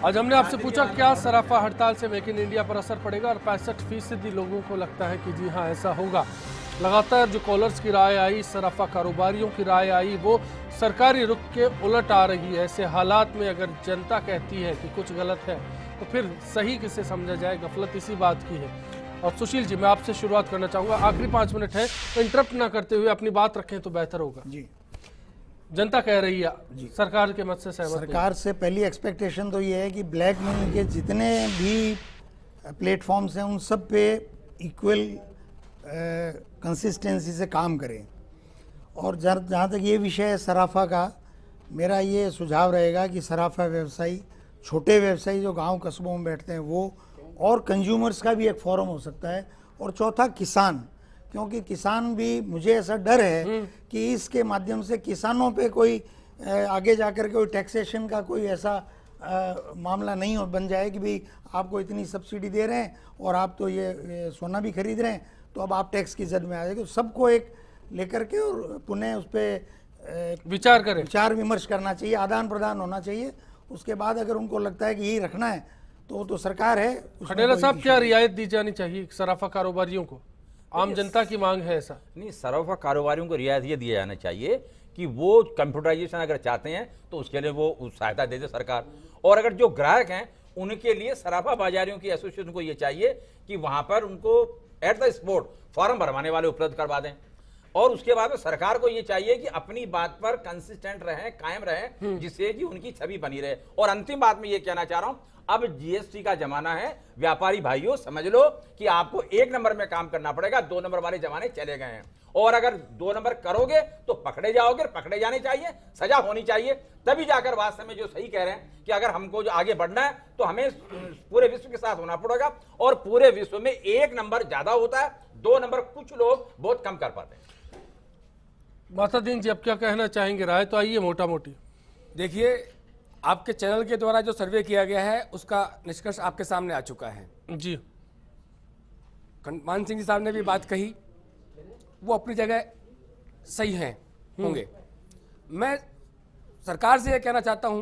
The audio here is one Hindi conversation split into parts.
आज हमने आपसे पूछा क्या सराफा हड़ताल से मेक इन इंडिया पर असर पड़ेगा और 65% लोगों को लगता है कि जी हाँ ऐसा होगा। लगातार जो कॉलर्स की राय आई, सराफा कारोबारियों की राय आई, वो सरकारी रुख के उलट आ रही है। ऐसे हालात में अगर जनता कहती है कि कुछ गलत है तो फिर सही किसे समझा जाए, गफलत इसी बात की है। और सुशील जी, मैं आपसे शुरुआत करना चाहूँगा, आखिरी 5 मिनट है, तो इंटरप्ट ना करते हुए अपनी बात रखें तो बेहतर होगा। जी, जनता कह रही है सरकार के मत से सहमत सरकार से पहली एक्सपेक्टेशन तो ये है कि ब्लैक मनी के जितने भी प्लेटफॉर्म्स हैं उन सब पे इक्वल कंसिस्टेंसी से काम करें। और जहाँ तक ये विषय है सराफा का, मेरा ये सुझाव रहेगा कि सराफा व्यवसायी, छोटे व्यवसायी जो गांव कस्बों में बैठते हैं वो, और कंज्यूमर्स का भी एक फोरम हो सकता है। और चौथा किसान, क्योंकि किसान भी, मुझे ऐसा डर है कि इसके माध्यम से किसानों पे कोई आगे जाकर के कोई टैक्सेशन का कोई ऐसा मामला नहीं बन जाए कि भाई आपको इतनी सब्सिडी दे रहे हैं और आप तो ये सोना भी खरीद रहे हैं तो अब आप टैक्स की जद में आ जाएगी। तो सबको एक लेकर के और पुनः उस पर विचार विमर्श करना चाहिए, आदान प्रदान होना चाहिए। उसके बाद अगर उनको लगता है कि यही रखना है तो सरकार है। खडेला साहब, क्या रियायत दी जानी चाहिए सराफा कारोबारियों को? आम जनता की मांग है ऐसा। नहीं, सराफा कारोबारियों को रियायत ये दिया जाना चाहिए कि वो कंप्यूटराइजेशन अगर चाहते हैं तो उसके लिए वो सहायता दे दे सरकार। और अगर जो ग्राहक हैं उनके लिए सराफा बाजारियों की एसोसिएशन को ये चाहिए कि वहां पर उनको एट द स्पॉट फॉर्म भरवाने वाले उपलब्ध करवा दें। और उसके बाद में सरकार को ये चाहिए कि अपनी बात पर कंसिस्टेंट रहें, कायम रहें, जिससे कि उनकी छवि बनी रहे। और अंतिम बात में ये कहना चाह रहा हूं, अब जीएसटी का जमाना है, व्यापारी भाइयों समझ लो कि आपको 1 नंबर में काम करना पड़ेगा, 2 नंबर वाले जमाने चले गए हैं। और अगर 2 नंबर करोगे तो पकड़े जाओगे, पकड़े जाने चाहिए, सजा होनी चाहिए, तभी जाकर वास्तव में जो सही कह रहे हैं कि अगर हमको जो आगे बढ़ना है तो हमें पूरे विश्व के साथ होना पड़ेगा। और पूरे विश्व में 1 नंबर ज्यादा होता है, 2 नंबर कुछ लोग बहुत कम कर पाते हैं। मातादीन जी, अब क्या कहना चाहेंगे? राय तो आइए मोटा मोटी। देखिए, आपके चैनल के द्वारा जो सर्वे किया गया है उसका निष्कर्ष आपके सामने आ चुका है जी। मान सिंह जी साहब ने भी बात कही, वो अपनी जगह सही हैं होंगे। मैं सरकार से यह कहना चाहता हूं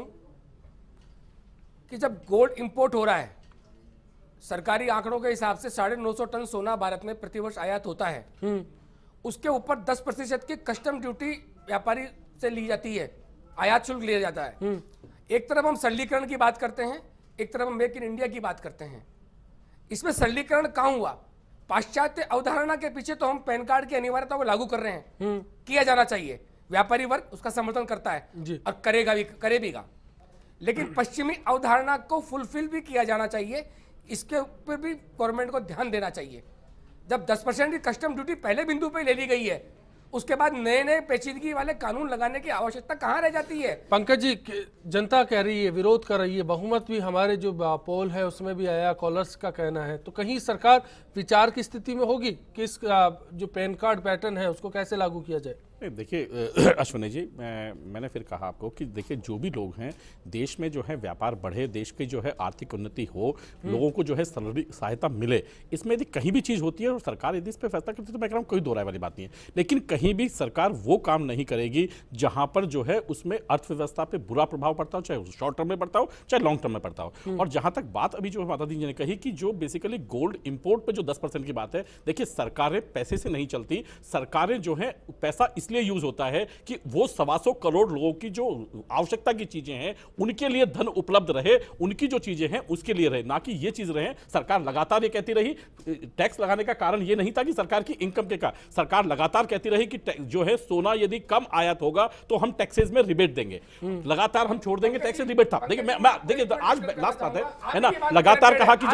कि जब गोल्ड इंपोर्ट हो रहा है, सरकारी आंकड़ों के हिसाब से 950 टन सोना भारत में प्रतिवर्ष आयात होता है, उसके ऊपर 10% की कस्टम ड्यूटी व्यापारी से ली जाती है, आयात शुल्क लिया जाता है। एक तरफ हम सरलीकरण की बात करते हैं, एक तरफ हम मेक इन इंडिया की बात करते हैं। इसमें सरलीकरण कहां हुआ? पाश्चात्य अवधारणा के पीछे तो हम पैन कार्ड की अनिवार्यता को लागू कर रहे हैं, किया जाना चाहिए, व्यापारी वर्ग उसका समर्थन करता है और करेगा। लेकिन पश्चिमी अवधारणा को फुलफिल भी किया जाना चाहिए, इसके ऊपर भी गवर्नमेंट को ध्यान देना चाहिए। जब 10% की कस्टम ड्यूटी पहले बिंदु पे ले ली गई है, उसके बाद नए पेचीदगी वाले कानून लगाने की आवश्यकता कहां रह जाती है? पंकज जी, जनता कह रही है, विरोध कर रही है, बहुमत भी हमारे जो पोल है उसमें भी आया, कॉलर्स का कहना है, तो कहीं सरकार विचार की स्थिति में होगी कि इस जो पैन कार्ड पैटर्न है उसको कैसे लागू किया जाए? देखिए अश्विनी जी, मैंने फिर कहा आपको कि देखिए जो भी लोग हैं, देश में जो है व्यापार बढ़े, देश की जो है आर्थिक उन्नति हो, लोगों को जो है सहायता मिले, इसमें यदि कहीं भी चीज़ होती है और सरकार यदि इस पर फैसला करती है तो मैं कह रहा हूँ कोई दो राय वाली बात नहीं है। लेकिन कहीं भी सरकार वो काम नहीं करेगी जहां पर जो है उसमें अर्थव्यवस्था पे बुरा प्रभाव पड़ता हो, चाहे शॉर्ट टर्म में पड़ता हो चाहे लॉन्ग टर्म में पड़ता हो। और जहां तक बात अभी जो माता दी जी ने कही कि जो बेसिकली गोल्ड इंपोर्ट पे जो 10% की बात है, देखिए सरकारें पैसे से नहीं चलती, सरकारें जो है पैसा इसलिए यूज होता है कि वो 125 करोड़ लोगों की जो आवश्यकता की चीजें हैं उनके लिए धन उपलब्ध रहे, उनकी जो चीजें हैं उसके लिए रहे, ना कि ये चीज रहे। सरकार लगातार ये कहती रही, टैक्स लगाने का कारण ये नहीं था कि सरकार की इनकम के का, सरकार लगातार कहती रही कि जो है सोना यदि कम आयात होगा तो हम टैक्सेस में रिबेट देंगे, लगातार हम छोड़ देंगे, टैक्स रिबेट था। देखिए मैं देखिए आज लास्ट बात है ना, लगातार कहा कि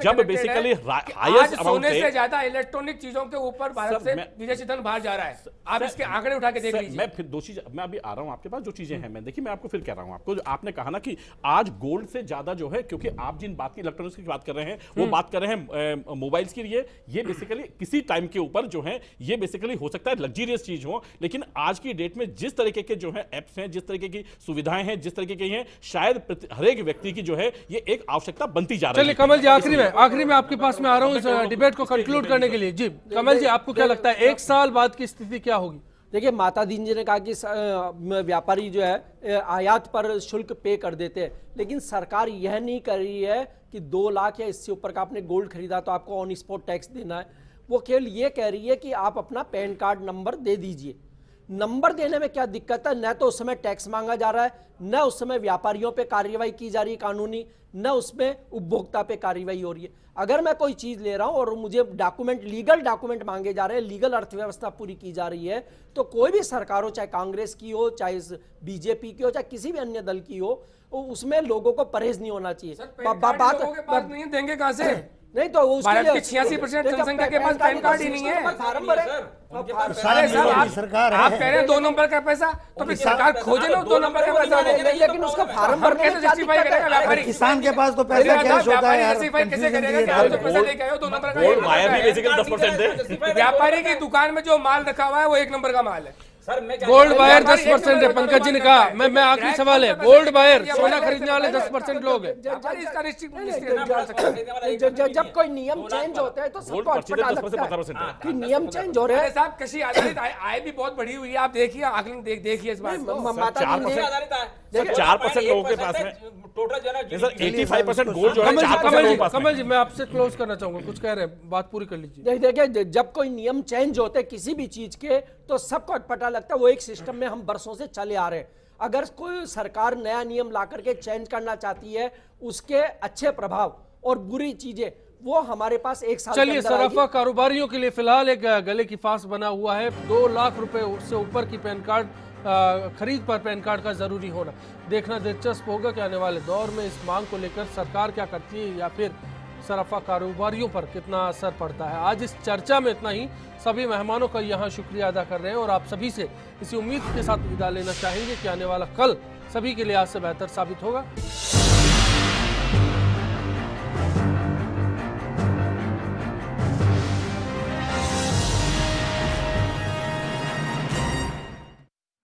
जब बेसिकली हाईएस्ट अमाउंट से ज्यादा इलेक्ट्रॉनिक चीजों के ऊपर भारत से विदेशी धन बाहर जा रहा है। आप इसके आंकड़े उठा के देख लीजिए। मैं फिर दो चीज, मैं अभी आ रहा हूं आपके पास, जो चीजें हैं मैं देखिए मैं आपको फिर कह रहा हूं, आपको जो आपने कहा ना कि आज गोल्ड से ज्यादा जो है, क्योंकि आप जिन बात की इलेक्ट्रॉनिक्स की बात कर रहे हैं वो बात कर रहे हैं मोबाइल्स की, ये बेसिकली किसी टाइम के ऊपर जो है ये बेसिकली हो सकता है लग्जरियस चीज हो, लेकिन आज की डेट में जिस तरीके के जो है एप्स हैं, जिस तरीके की सुविधाएं हैं, जिस तरीके की हैं, शायद हर एक व्यक्ति की जो है ये एक आवश्यकता बनती जा रही है। चलिए कमल जी, आखिरी में आपके पास में आ रहा हूं इस डिबेट को कंक्लूड करने के लिए। जी कमल जी, आपको क्या लगता है 1 साल बाद की स्थिति क्या होगी? देखिए माता दीन जी ने कहा कि व्यापारी जो है आयात पर शुल्क पे कर देते हैं, लेकिन सरकार यह नहीं कर रही है कि 2 लाख या इससे ऊपर का आपने गोल्ड खरीदा तो आपको ऑन स्पॉट टैक्स देना है। वो केवल ये कह रही है कि आप अपना पैन कार्ड नंबर दे दीजिए। नंबर देने में क्या दिक्कत है? न तो उस समय टैक्स मांगा जा रहा है, न उस समय व्यापारियों पे कार्रवाई की जा रही है कानूनी, न उसमें उपभोक्ता पे कार्रवाई हो रही है। अगर मैं कोई चीज ले रहा हूं और मुझे डॉक्यूमेंट, लीगल डॉक्यूमेंट मांगे जा रहे हैं, लीगल अर्थव्यवस्था पूरी की जा रही है, तो कोई भी सरकार हो, चाहे कांग्रेस की हो, चाहे बीजेपी की हो, चाहे किसी भी अन्य दल की हो, उसमें लोगों को परहेज नहीं होना चाहिए। बात नहीं देंगे कहां से? नहीं तो भारत की 86% जनसंख्या के पास पैन कार्ड ही नहीं है। फार्म भरे अरे साहब सरकार आप कह रहे हैं 2 नंबर का पैसा, तो फिर सरकार खोजे ना 2 नंबर का पैसा। लेकिन उसका फार्म भरने में क्या जस्टिफाई करेगा व्यापारी? किसान के पास तो पैसा कैश होता है यार, जस्टिफाई कैसे करेगा कि आप जो पैसा लेके आए हो 2 नंबर का? गोल्ड बायर भी बेसिकली 10% दे। व्यापारी की दुकान में जो माल रखा हुआ है वो 1 नंबर का माल है। गोल्ड बायर 10% है। पंकज जी ने कहा, मैं आखिरी सवाल है, गोल्ड बायर सोना खरीदने वाले 10% लोग हैं। जब कोई नियम चेंज होता है तो सबको अटपटा लगता है कि नियम चेंज हो रहे हैं। साहब कृषि आधारित आय भी बहुत बढ़ी हुई है, आप देखिए आकलन देखिए इस बात को। 4% लोगों के पास में टोटल 85% गोल्ड जो है 4% लोगों के पास में। कमल जी मैं आपसे क्लोज करना चाहूंगा, कुछ कह रहे हैं, बात पूरी कर लीजिए। देखिए जब कोई नियम चेंज होते हैं किसी भी चीज के तो सबको अटपटा लगता है। वो एक सिस्टम में हम बरसों से चले आ रहे हैं। अगर कोई सरकार नया नियम ला करके चेंज करना चाहती है, उसके अच्छे प्रभाव और बुरी चीजें वो हमारे पास एक साल चलिए, सराफा कारोबारियों के लिए फिलहाल एक गले की फांस बना हुआ है। 2 लाख रुपए से ऊपर की पैन कार्ड खरीद पर पैन कार्ड का जरूरी होना। देखना दिलचस्प होगा कि आने वाले दौर में इस मांग को लेकर सरकार क्या करती है या फिर सराफा कारोबारियों पर कितना असर पड़ता है। आज इस चर्चा में इतना ही। सभी मेहमानों का यहाँ शुक्रिया अदा कर रहे हैं और आप सभी से इसी उम्मीद के साथ विदा लेना चाहेंगे कि आने वाला कल सभी के लिए आज से बेहतर साबित होगा।